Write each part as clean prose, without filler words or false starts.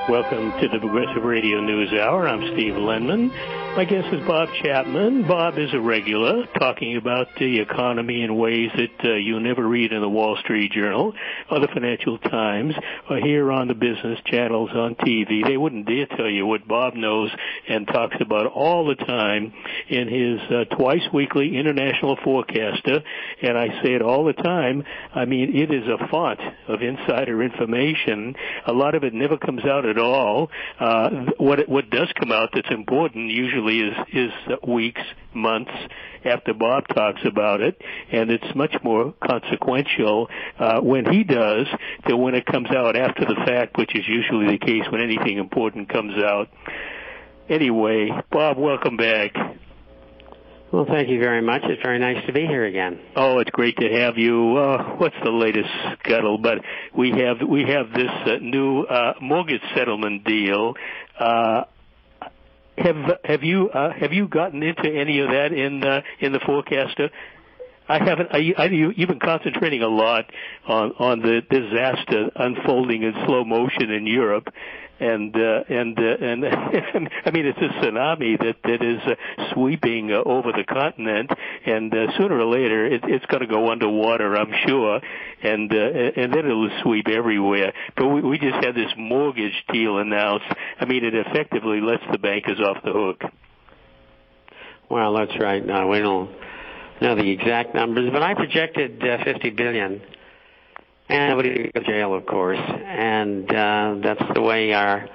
Welcome to the Progressive Radio News Hour. I'm Steve Lenman. My guest is Bob Chapman. Bob is a regular, talking about the economy in ways that you never read in the Wall Street Journal or the Financial Times or here on the business channels on TV. They wouldn't dare tell you what Bob knows and talks about all the time in his twice-weekly International Forecaster. And I say it all the time. I mean, it is a font of insider information. A lot of it never comes out at all. What does come out that's important usually is weeks, months after Bob talks about it, and it's much more consequential when he does than when it comes out after the fact, which is usually the case when anything important comes out. Anyway, Bob, welcome back. Well, thank you very much. It's very nice to be here again. Oh, it's great to have you. What's the latest scuttle? But we have this new mortgage settlement deal. Have you gotten into any of that in the forecaster? I haven't. You've been concentrating a lot on the disaster unfolding in slow motion in Europe, and I mean it's a tsunami that is sweeping over the continent, and sooner or later it's going to go underwater, I'm sure, and then it'll sweep everywhere. But we just had this mortgage deal announced. I mean, it effectively lets the bankers off the hook. Well, that's right. No, we don't know the exact numbers, but I projected $50 billion. And nobody goes to jail, of course. And that's the way our,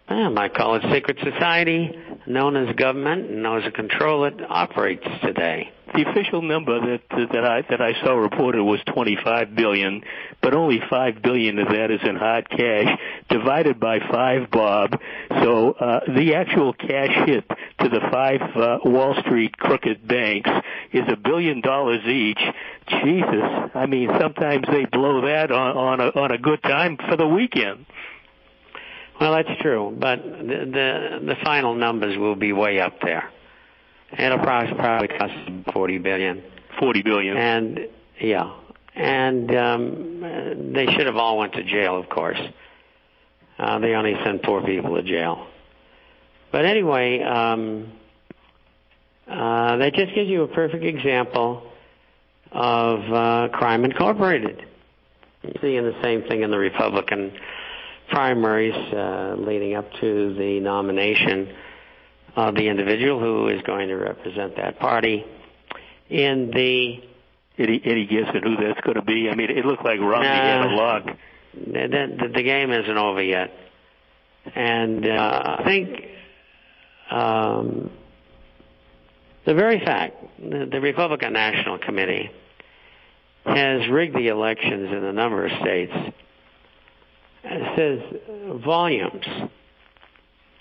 I might call it secret society, known as government and known as a control it, operates today. The official number that I saw reported was $25 billion, but only $5 billion of that is in hard cash, divided by 5, Bob. So the actual cash hit to the 5 Wall Street crooked banks is $1 billion each. Jesus, I mean, sometimes they blow that on a good time for the weekend. Well, that's true, but the final numbers will be way up there. It'll probably cost $40 billion. $40 billion. And yeah, and they should have all went to jail, of course. They only send poor people to jail. But anyway, that just gives you a perfect example of crime incorporated. You're seeing the same thing in the Republican primaries leading up to the nomination of the individual who is going to represent that party in the... Any guess at who that's going to be? I mean, it looked like Romney had a lock. The game isn't over yet. And I think the very fact that the Republican National Committee has rigged the elections in a number of states says volumes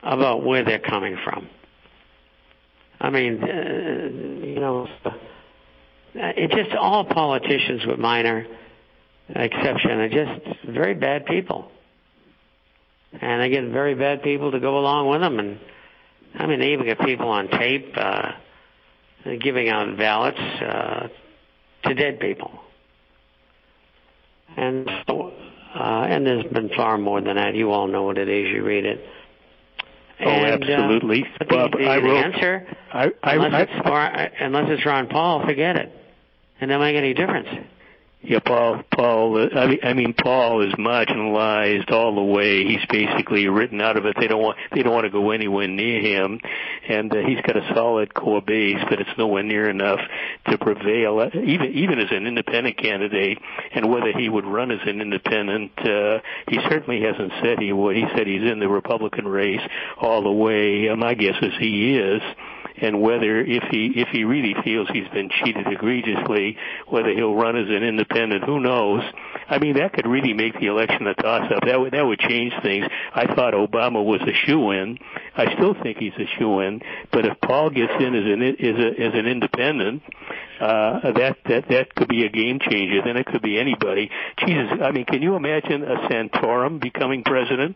about where they're coming from. I mean, it's just all politicians with minor exception are just very bad people. And they get very bad people to go along with them. And, I mean, they even get people on tape giving out ballots to dead people. And so, and there's been far more than that. You all know what it is. You read it. And, absolutely. Bob, the answer, unless it's Ron Paul, forget it. And it doesn't make any difference. Yeah, Paul. I mean, Paul is marginalized all the way. He's basically written out of it. They don't want to go anywhere near him, and he's got a solid core base, but it's nowhere near enough to prevail. Even as an independent candidate, and whether he would run as an independent, he certainly hasn't said he would. He said he's in the Republican race all the way. My guess is he is. And whether, if he really feels he's been cheated egregiously, whether he'll run as an independent, who knows? I mean, that could really make the election a toss-up. That would change things. I thought Obama was a shoo-in. I still think he's a shoo-in. But if Paul gets in as an independent, that could be a game changer. Then it could be anybody. Jesus, I mean, can you imagine a Santorum becoming president?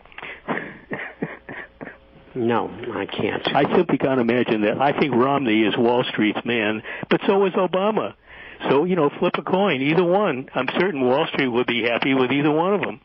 No, I can't. I simply can't imagine that. I think Romney is Wall Street's man, but so is Obama. So, flip a coin, either one. I'm certain Wall Street would be happy with either one of them.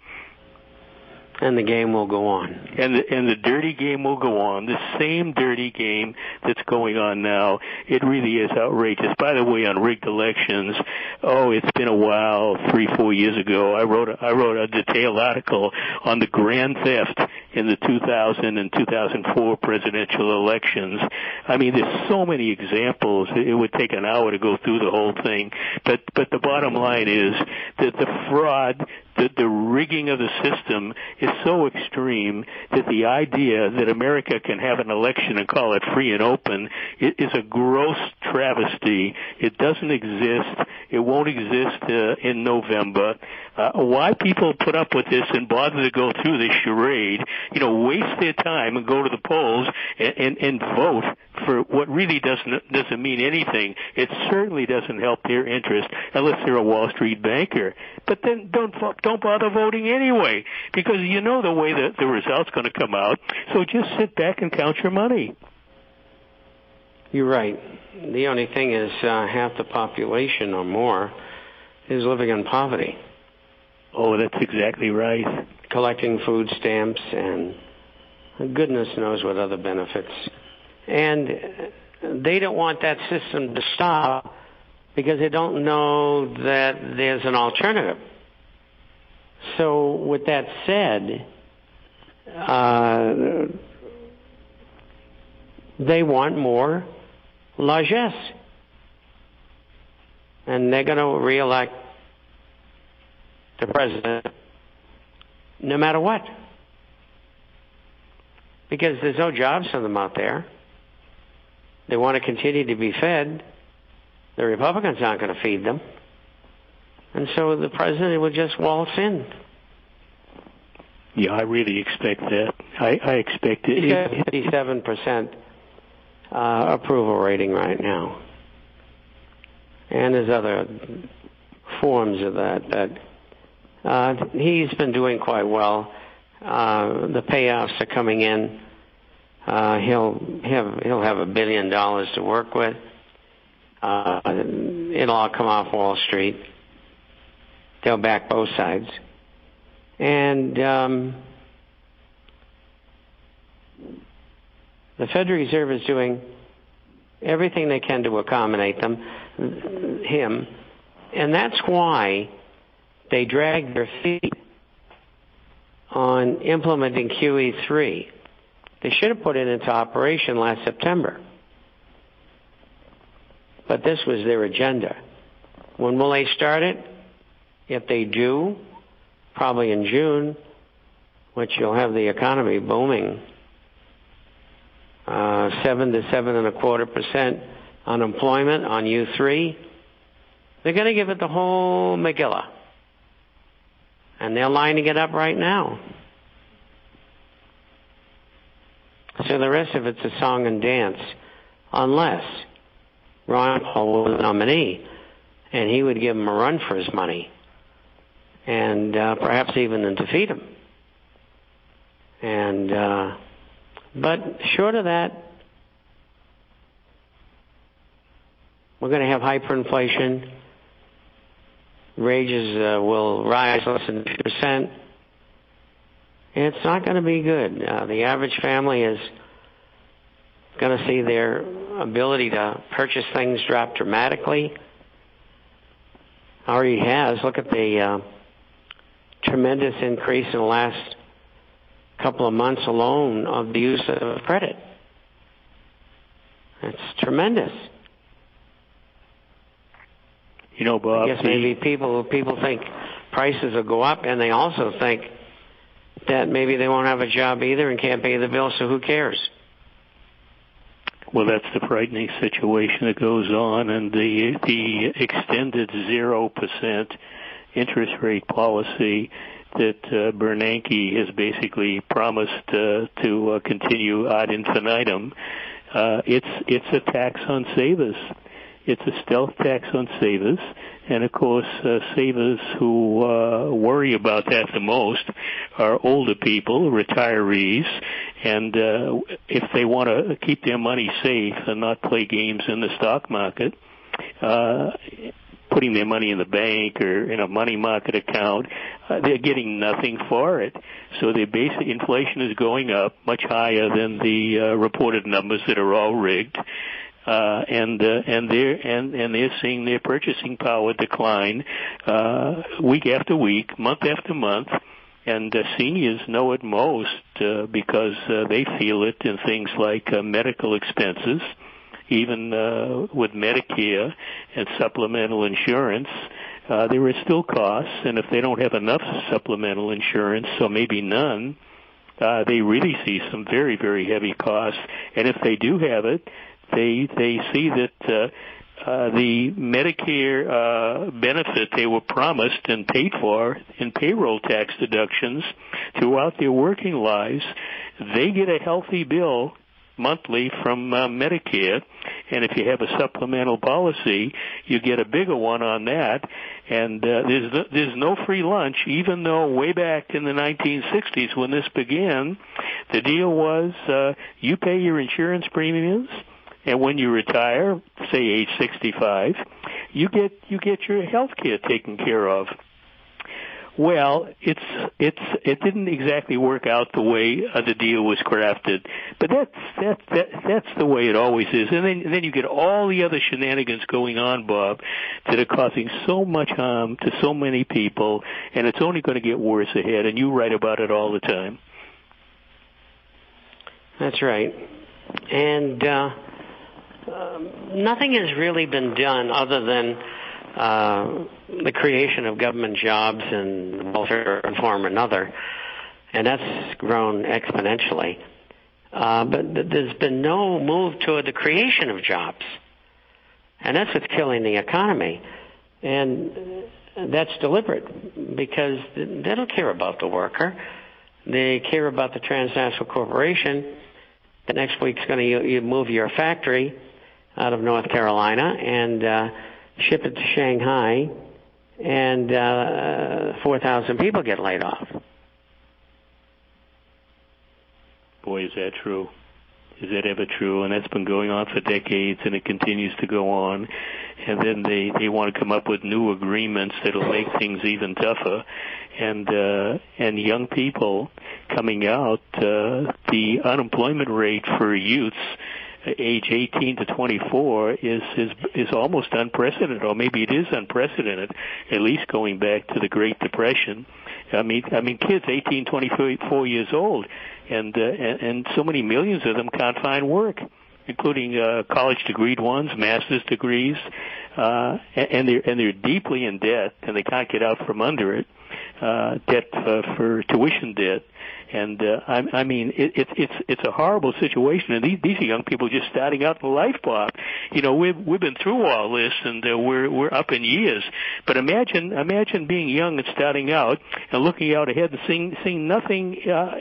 And the game will go on. And the dirty game will go on. The same dirty game that's going on now. It really is outrageous. By the way, on rigged elections, it's been a while. 3-4 years ago, I wrote a detailed article on the grand theft in the 2000 and 2004 presidential elections. I mean, there's so many examples. It would take an hour to go through the whole thing. But the bottom line is that the fraud, the rigging of the system is so extreme that the idea that America can have an election and call it free and open is a gross travesty. It doesn't exist. It won't exist in November. Why people put up with this and bother to go through this charade, waste their time and go to the polls and vote for what really doesn't mean anything. It certainly doesn't help their interest unless they're a Wall Street banker. But then don't bother voting anyway, because you know the way that the result's going to come out. So just sit back and count your money. You're right. The only thing is half the population or more is living in poverty. Oh, that's exactly right. Collecting food stamps and goodness knows what other benefits. And they don't want that system to stop because they don't know that there's an alternative. So with that said, they want more largesse. And they're going to reelect the president no matter what. Because there's no jobs for them out there. They want to continue to be fed. The Republicans aren't going to feed them. And so the president will just waltz in. Yeah, I really expect that. I expect it. He's got 57% approval rating right now. And there's other forms of that. He's been doing quite well. The payoffs are coming in. He'll have $1 billion to work with. It'll all come off Wall Street. They'll back both sides. And the Federal Reserve is doing everything they can to accommodate him. And that's why they drag their feet on implementing QE3. They should have put it into operation last September. But this was their agenda. When will they start it? If they do, probably in June, which you'll have the economy booming. 7 to 7.25% unemployment on U3. They're going to give it the whole Megillah. And they're lining it up right now. So the rest of it's a song and dance, unless Ron Paul was the nominee, and he would give him a run for his money, and perhaps even defeat him. And but short of that, we're going to have hyperinflation. Wages will rise less than 2%. It's not going to be good. The average family is going to see their ability to purchase things drop dramatically. Already has. Look at the tremendous increase in the last couple of months alone of the use of credit. It's tremendous. Bob, I guess maybe people think prices will go up, and they also think that maybe they won't have a job either and can't pay the bill, so who cares? Well, that's the frightening situation that goes on, and the extended 0% interest rate policy that Bernanke has basically promised to continue ad infinitum. It's a tax on savers. It's a stealth tax on savers, and of course, savers who worry about that the most are older people, retirees, and if they want to keep their money safe and not play games in the stock market, putting their money in the bank or in a money market account, they're getting nothing for it. So their basic inflation is going up much higher than the reported numbers that are all rigged. And they're seeing their purchasing power decline week after week, month after month, and seniors know it most because they feel it in things like medical expenses, even with Medicare and supplemental insurance. There are still costs, and if they don't have enough supplemental insurance, or maybe none, they really see some very, very heavy costs. And if they do have it, they see that the Medicare benefit they were promised and paid for in payroll tax deductions throughout their working lives, they get a healthy bill monthly from Medicare, and if you have a supplemental policy, you get a bigger one on that. And there's no free lunch, even though way back in the 1960s when this began, the deal was you pay your insurance premiums, and when you retire, say age 65, you get your health care taken care of. Well, it didn't exactly work out the way the deal was crafted, but that's the way it always is. And then you get all the other shenanigans going on, Bob, that are causing so much harm to so many people, and it's only going to get worse ahead. And you write about it all the time. That's right. And nothing has really been done other than the creation of government jobs in welfare form or another, and that's grown exponentially. But there's been no move toward the creation of jobs, and that's what's killing the economy. And that's deliberate because they don't care about the worker. They care about the transnational corporation that next week's going to move your factory out of North Carolina and ship it to Shanghai, and 4,000 people get laid off. Boy, is that true. Is that ever true? And that's been going on for decades, and it continues to go on. And then they want to come up with new agreements that'll make things even tougher. And young people coming out, the unemployment rate for youths age 18 to 24 is almost unprecedented, or maybe it is unprecedented, at least going back to the Great Depression. I mean, kids 18, 24 years old, and so many millions of them can't find work, including college degreed ones, master's degrees, and they're deeply in debt, and they can't get out from under it. Debt for tuition debt. And I mean, it's a horrible situation, and these are young people just starting out in life, Bob. You know, we've been through all this, and we're up in years. But imagine being young and starting out and looking out ahead and seeing nothing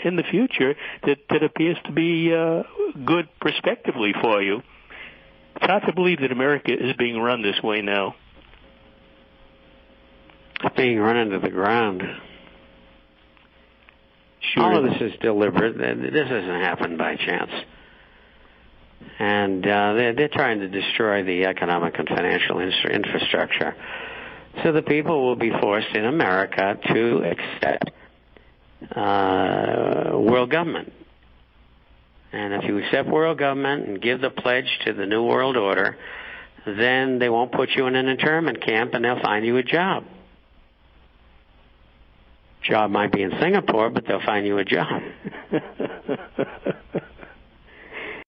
in the future that appears to be good prospectively for you. It's hard to believe that America is being run this way now. It's being run into the ground. Sure. All of this is deliberate. This doesn't happen by chance. And they're trying to destroy the economic and financial infrastructure. So the people will be forced in America to accept world government. And if you accept world government and give the pledge to the New World Order, then they won't put you in an internment camp and they'll find you a job. Job might be in Singapore, but they'll find you a job.